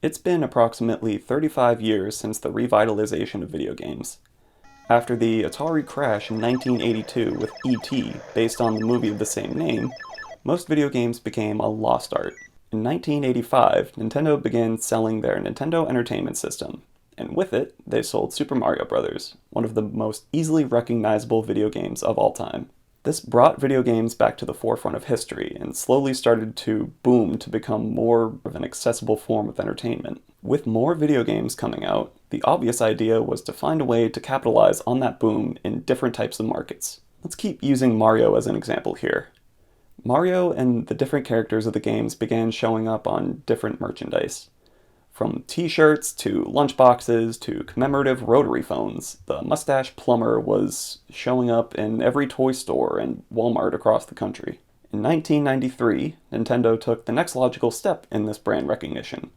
It's been approximately 35 years since the revitalization of video games. After the Atari crash in 1982 with E.T., based on the movie of the same name, most video games became a lost art. In 1985, Nintendo began selling their Nintendo Entertainment System, and with it, they sold Super Mario Bros., one of the most easily recognizable video games of all time. This brought video games back to the forefront of history and slowly started to boom to become more of an accessible form of entertainment. With more video games coming out, the obvious idea was to find a way to capitalize on that boom in different types of markets. Let's keep using Mario as an example here. Mario and the different characters of the games began showing up on different merchandise. From t-shirts to lunchboxes to commemorative rotary phones, the Mustache Plumber was showing up in every toy store and Walmart across the country. In 1993, Nintendo took the next logical step in this brand recognition,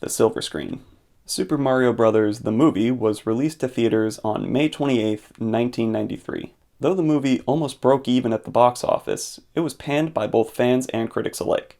the silver screen. Super Mario Bros. The movie was released to theaters on May 28, 1993. Though the movie almost broke even at the box office, it was panned by both fans and critics alike.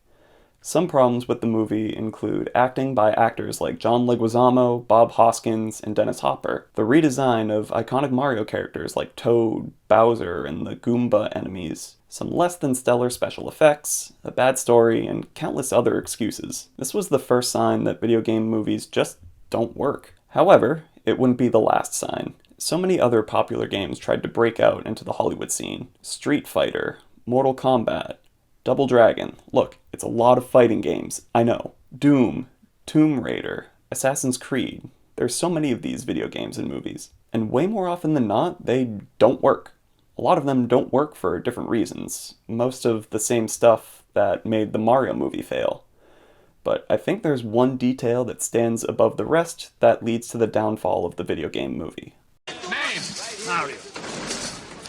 Some problems with the movie include acting by actors like John Leguizamo, Bob Hoskins, and Dennis Hopper, the redesign of iconic Mario characters like Toad, Bowser, and the Goomba enemies, some less than stellar special effects, a bad story, and countless other excuses. This was the first sign that video game movies just don't work. However, it wouldn't be the last sign. So many other popular games tried to break out into the Hollywood scene. Street Fighter, Mortal Kombat, Double Dragon. Look, it's a lot of fighting games, I know. Doom, Tomb Raider, Assassin's Creed. There's so many of these video games and movies. And way more often than not, they don't work. A lot of them don't work for different reasons. Most of the same stuff that made the Mario movie fail. But I think there's one detail that stands above the rest that leads to the downfall of the video game movie. Name? Mario.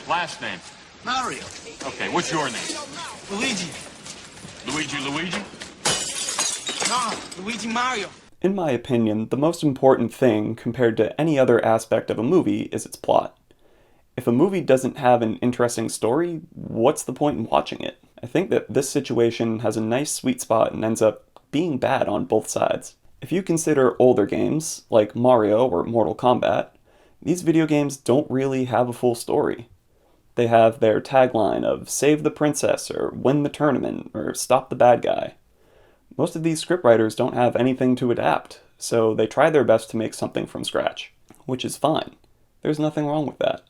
Last name? Mario. Okay, what's your name? Luigi. Luigi? No, Luigi Mario. In my opinion, the most important thing compared to any other aspect of a movie is its plot. If a movie doesn't have an interesting story, what's the point in watching it? I think that this situation has a nice sweet spot and ends up being bad on both sides. If you consider older games, like Mario or Mortal Kombat, these video games don't really have a full story. They have their tagline of save the princess or win the tournament or stop the bad guy. Most of these scriptwriters don't have anything to adapt, so they try their best to make something from scratch, which is fine. There's nothing wrong with that.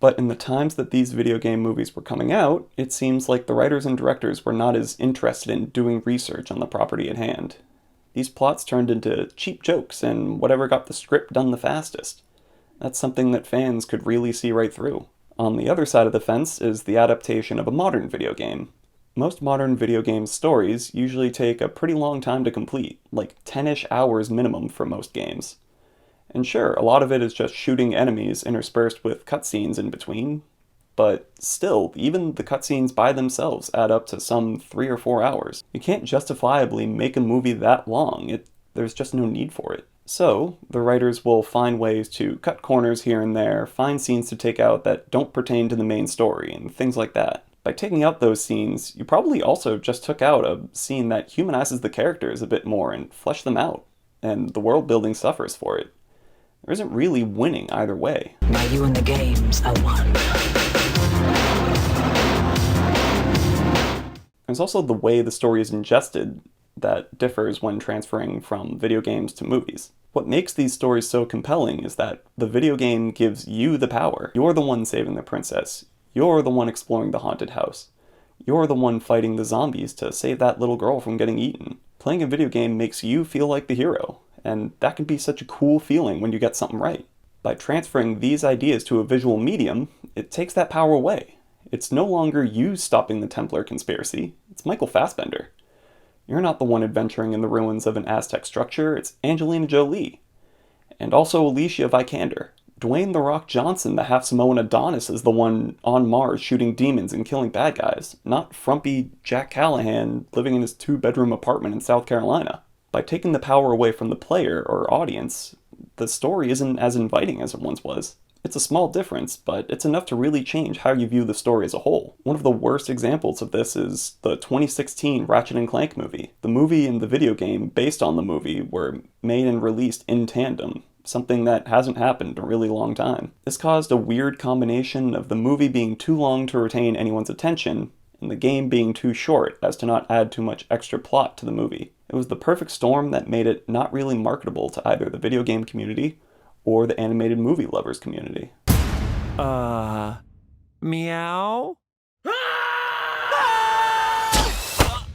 But in the times that these video game movies were coming out, it seems like the writers and directors were not as interested in doing research on the property at hand. These plots turned into cheap jokes and whatever got the script done the fastest. That's something that fans could really see right through. On the other side of the fence is the adaptation of a modern video game. Most modern video game stories usually take a pretty long time to complete, like 10-ish hours minimum for most games. And sure, a lot of it is just shooting enemies interspersed with cutscenes in between, but still, even the cutscenes by themselves add up to some 3 or 4 hours. You can't justifiably make a movie that long, there's just no need for it. So, the writers will find ways to cut corners here and there, find scenes to take out that don't pertain to the main story, and things like that. By taking out those scenes, you probably also just took out a scene that humanizes the characters a bit more and fleshed them out, and the world building suffers for it. There isn't really winning either way. Now you and the games are one. There's also the way the story is ingested that differs when transferring from video games to movies. What makes these stories so compelling is that the video game gives you the power. You're the one saving the princess. You're the one exploring the haunted house. You're the one fighting the zombies to save that little girl from getting eaten. Playing a video game makes you feel like the hero, and that can be such a cool feeling when you get something right. By transferring these ideas to a visual medium, it takes that power away. It's no longer you stopping the Templar conspiracy, it's Michael Fassbender. You're not the one adventuring in the ruins of an Aztec structure, it's Angelina Jolie. And also Alicia Vikander. Dwayne "The Rock" Johnson, the half-Samoan Adonis, is the one on Mars shooting demons and killing bad guys, not frumpy Jack Callahan living in his 2-bedroom apartment in South Carolina. By taking the power away from the player or audience, the story isn't as inviting as it once was. It's a small difference, but it's enough to really change how you view the story as a whole. One of the worst examples of this is the 2016 Ratchet & Clank movie. The movie and the video game based on the movie were made and released in tandem, something that hasn't happened in a really long time. This caused a weird combination of the movie being too long to retain anyone's attention, and the game being too short as to not add too much extra plot to the movie. It was the perfect storm that made it not really marketable to either the video game community or the animated movie lovers community. Meow?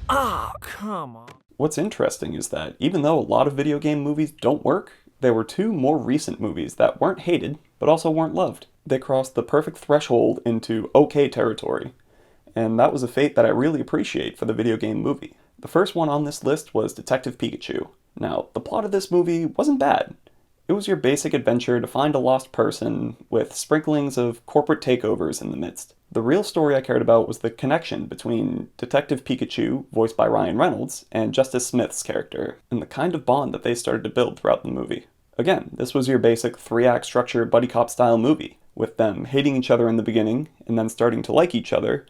Ah, come on. What's interesting is that even though a lot of video game movies don't work, there were two more recent movies that weren't hated, but also weren't loved. They crossed the perfect threshold into okay territory, and that was a fate that I really appreciate for the video game movie. The first one on this list was Detective Pikachu. Now, the plot of this movie wasn't bad. It was your basic adventure to find a lost person with sprinklings of corporate takeovers in the midst. The real story I cared about was the connection between Detective Pikachu, voiced by Ryan Reynolds, and Justice Smith's character, and the kind of bond that they started to build throughout the movie. Again, this was your basic 3-act structure buddy cop style movie, with them hating each other in the beginning, and then starting to like each other,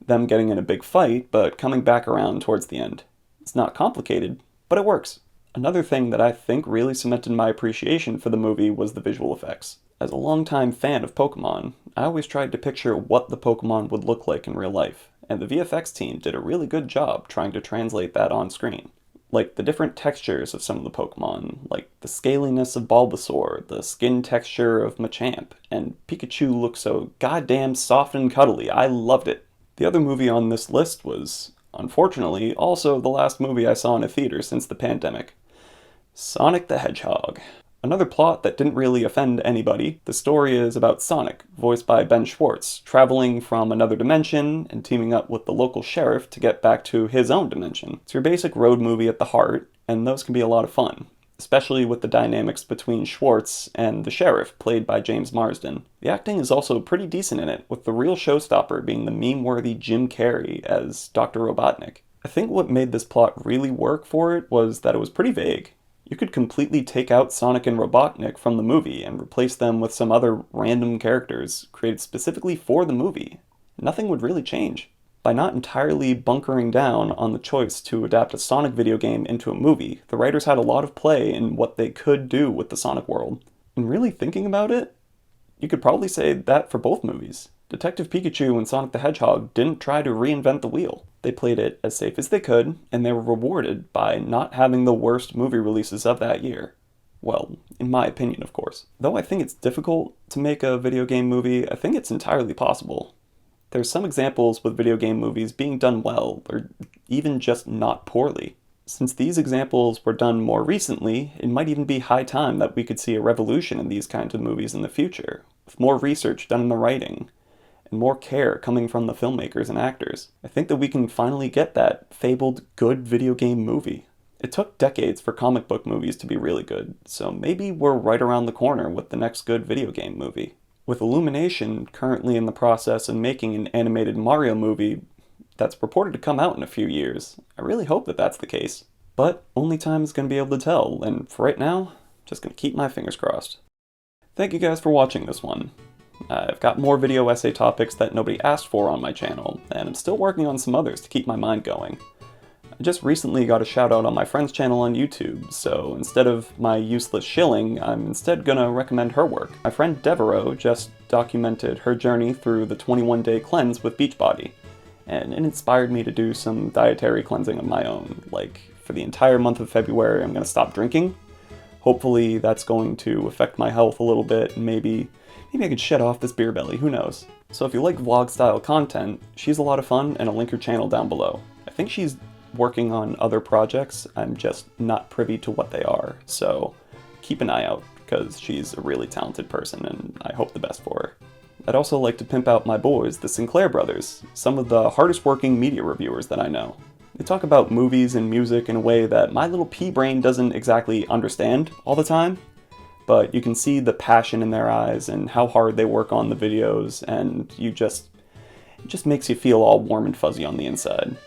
them getting in a big fight, but coming back around towards the end. It's not complicated, but it works. Another thing that I think really cemented my appreciation for the movie was the visual effects. As a longtime fan of Pokemon, I always tried to picture what the Pokemon would look like in real life, and the VFX team did a really good job trying to translate that on screen. Like the different textures of some of the Pokemon, like the scaliness of Bulbasaur, the skin texture of Machamp, and Pikachu looked so goddamn soft and cuddly. I loved it. The other movie on this list was, unfortunately, also the last movie I saw in a theater since the pandemic. Sonic the Hedgehog. Another plot that didn't really offend anybody. The story is about Sonic, voiced by Ben Schwartz, traveling from another dimension and teaming up with the local sheriff to get back to his own dimension. It's your basic road movie at the heart, and those can be a lot of fun, especially with the dynamics between Schwartz and the sheriff, played by James Marsden. The acting is also pretty decent in it, with the real showstopper being the meme-worthy Jim Carrey as Dr. Robotnik. I think what made this plot really work for it was that it was pretty vague. You could completely take out Sonic and Robotnik from the movie and replace them with some other random characters created specifically for the movie. Nothing would really change. By not entirely bunkering down on the choice to adapt a Sonic video game into a movie, the writers had a lot of play in what they could do with the Sonic world. And really thinking about it, you could probably say that for both movies. Detective Pikachu and Sonic the Hedgehog didn't try to reinvent the wheel. They played it as safe as they could, and they were rewarded by not having the worst movie releases of that year. Well, in my opinion, of course. Though I think it's difficult to make a video game movie, I think it's entirely possible. There's some examples with video game movies being done well, or even just not poorly. Since these examples were done more recently, it might even be high time that we could see a revolution in these kinds of movies in the future, with more research done in the writing, and more care coming from the filmmakers and actors. I think that we can finally get that fabled good video game movie. It took decades for comic book movies to be really good, so maybe we're right around the corner with the next good video game movie. With Illumination currently in the process of making an animated Mario movie that's purported to come out in a few years, I really hope that that's the case. But only time is going to be able to tell, and for right now, just going to keep my fingers crossed. Thank you guys for watching this one. I've got more video essay topics that nobody asked for on my channel, and I'm still working on some others to keep my mind going. I just recently got a shout out on my friend's channel on YouTube, so instead of my useless shilling, I'm instead gonna recommend her work. My friend Devereaux just documented her journey through the 21-day cleanse with Beachbody, and it inspired me to do some dietary cleansing of my own. Like, for the entire month of February, I'm gonna stop drinking. Hopefully that's going to affect my health a little bit, and maybe I could shed off this beer belly, who knows. So if you like vlog-style content, she's a lot of fun, and I'll link her channel down below. I think she's working on other projects, I'm just not privy to what they are, so keep an eye out, because she's a really talented person, and I hope the best for her. I'd also like to pimp out my boys, the SINCLAIR brothers, some of the hardest working media reviewers that I know. They talk about movies and music in a way that my little pea brain doesn't exactly understand all the time, but you can see the passion in their eyes and how hard they work on the videos, and it just makes you feel all warm and fuzzy on the inside.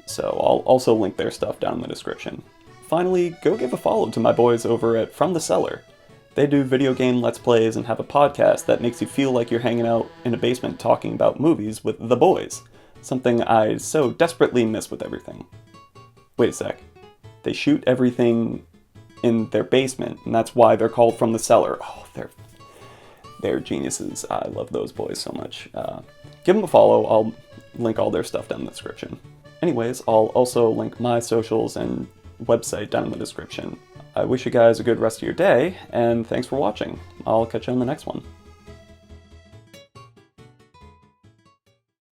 So I'll also link their stuff down in the description. Finally, go give a follow to my boys over at From the Cellar. They do video game Let's Plays and have a podcast that makes you feel like you're hanging out in a basement talking about movies with the boys, something I so desperately miss with everything. Wait a sec. They shoot everything in their basement, and that's why they're called From the Cellar. Oh, they're geniuses. I love those boys so much. Give them a follow. I'll link all their stuff down in the description. Anyways, I'll also link my socials and website down in the description. I wish you guys a good rest of your day, and thanks for watching. I'll catch you on the next one.